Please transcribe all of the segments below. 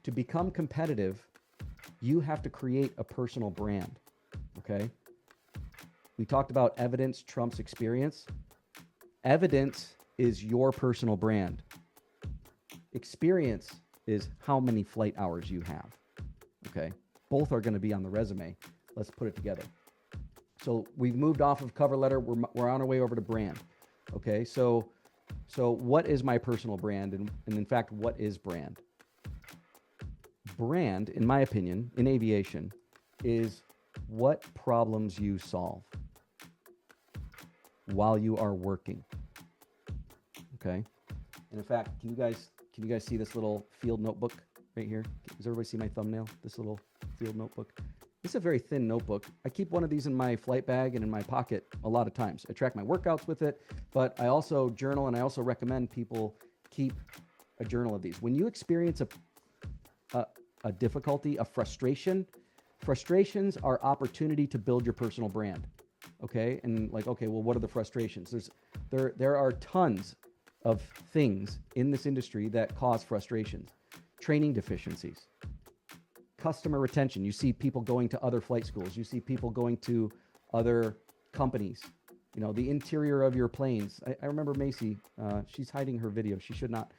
To become competitive, you have to create a personal brand. Okay. We talked about evidence trumps experience. Evidence is your personal brand. Experience is how many flight hours you have. Okay. Both are going to be on the resume. Let's put it together. So we've moved off of cover letter. We're on our way over to brand. Okay. So what is my personal brand? And in fact, what is brand? Brand, in my opinion, in aviation, is what problems you solve while you are working. Okay. And in fact, can you guys see this little field notebook right here? Does everybody see my thumbnail? This little field notebook. It's a very thin notebook. I keep one of these in my flight bag and in my pocket a lot of times. I track my workouts with it, but I also journal, and I also recommend people keep a journal of these. When you experience a difficulty, a frustration, frustrations are opportunity to build your personal brand. Okay. And like, okay, well, what are the frustrations? There are tons of things in this industry that cause frustrations. Training deficiencies, customer retention. You see people going to other flight schools. You see people going to other companies. You know, the interior of your planes. I remember Macy, she's hiding her video. She should not.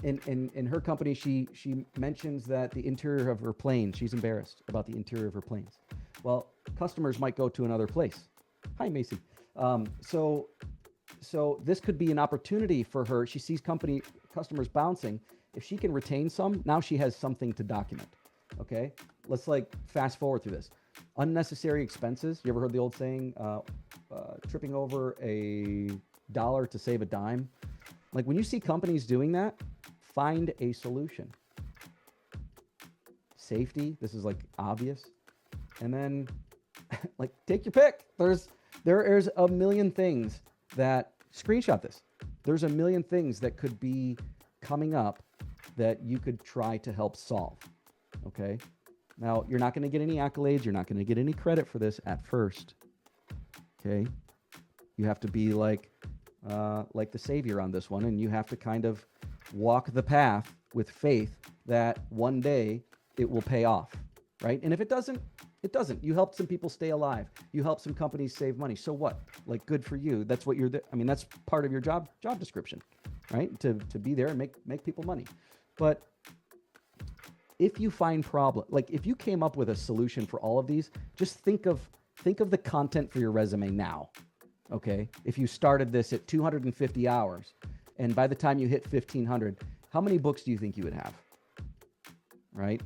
In her company, she mentions that the interior of her plane, she's embarrassed about the interior of her planes. Well, customers might go to another place. Hi, Macy. So this could be an opportunity for her. She sees customers bouncing. If she can retain some, now she has something to document. Okay, let's like fast forward through this. Unnecessary expenses. You ever heard the old saying, tripping over a dollar to save a dime? Like when you see companies doing that, find a solution. Safety. This is like obvious. And then like take your pick. There's a million things that screenshot this. There's a million things that could be coming up that you could try to help solve. Okay. Now you're not going to get any accolades. You're not going to get any credit for this at first. Okay. You have to be like the savior on this one. And you have to kind of walk the path with faith that one day it will pay off. Right. And if it doesn't, it doesn't. You helped some people stay alive. You helped some companies save money. So what? Like, good for you. That's what that's part of your job description, right? To be there and make people money. But if you find like if you came up with a solution for all of these, just think of the content for your resume now. Okay. If you started this at 250 hours and by the time you hit 1,500, how many books do you think you would have? Right?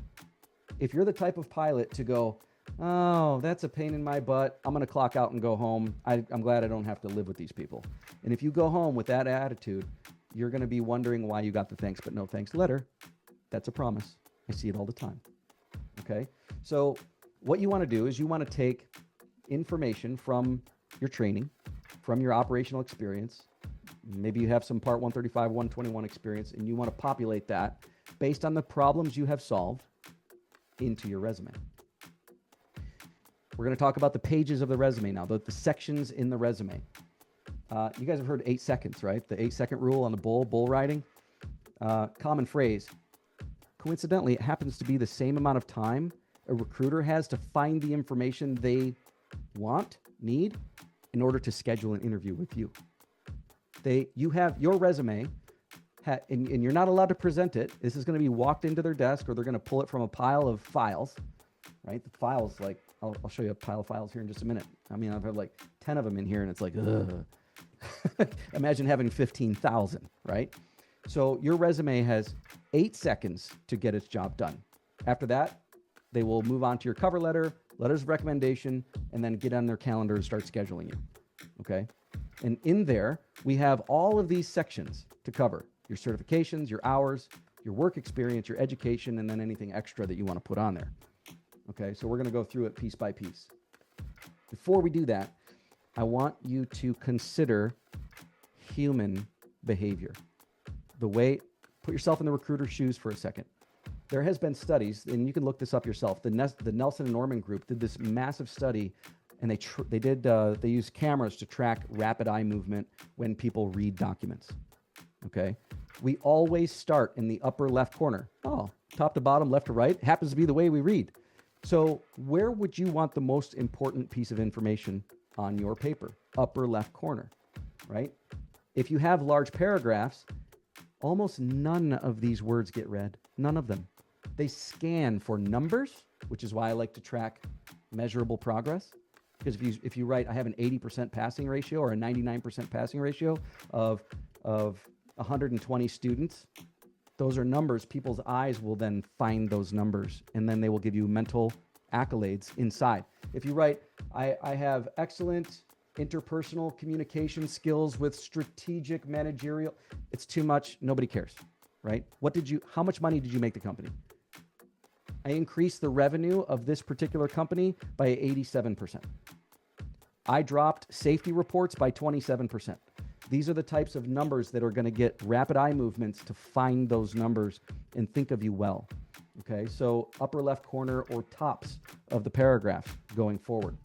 If you're the type of pilot to go, oh, that's a pain in my butt, I'm going to clock out and go home. I'm glad I don't have to live with these people. And if you go home with that attitude, you're going to be wondering why you got the thanks but no thanks letter. That's a promise. I see it all the time. Okay. So what you want to do is you want to take information from your training, from your operational experience. Maybe you have some Part 135, 121 experience, and you want to populate that based on the problems you have solved into your resume. We're going to talk about the pages of the resume now, the sections in the resume. You guys have heard 8 seconds, right? The 8-second rule on the bull riding. Common phrase. Coincidentally, it happens to be the same amount of time a recruiter has to find the information they need in order to schedule an interview with you. You have your resume, and you're not allowed to present it. This is going to be walked into their desk, or they're going to pull it from a pile of files, right? The files, like, I'll show you a pile of files here in just a minute. I mean, I've had like 10 of them in here, and it's like, ugh. Imagine having 15,000, right? So your resume has 8 seconds to get its job done. After that, they will move on to your cover letter, letters of recommendation, and then get on their calendar and start scheduling you. Okay? And in there, we have all of these sections to cover: your certifications, your hours, your work experience, your education, and then anything extra that you want to put on there. Okay? So we're going to go through it piece by piece. Before we do that, I want you to consider human behavior. Put yourself in the recruiter's shoes for a second. There has been studies, and you can look this up yourself. The Nelson and Norman group did this massive study, and they used cameras to track rapid eye movement when people read documents. Okay, We always start in the upper left corner. Oh, top to bottom, left to right, happens to be the way we read. So where would you want the most important piece of information on your paper? Upper left corner, right? If you have large paragraphs, almost none of these words get read. None of them. They scan for numbers, which is why I like to track measurable progress. Because if you write, I have an 80% passing ratio or a 99% passing ratio of 120 students, those are numbers. People's eyes will then find those numbers, and then they will give you mental accolades inside. If you write, I have excellent interpersonal communication skills with strategic managerial, it's too much. Nobody cares, right? How much money did you make the company? I increased the revenue of this particular company by 87%. I dropped safety reports by 27%. These are the types of numbers that are going to get rapid eye movements to find those numbers and think of you well. Okay, so upper left corner or tops of the paragraph going forward.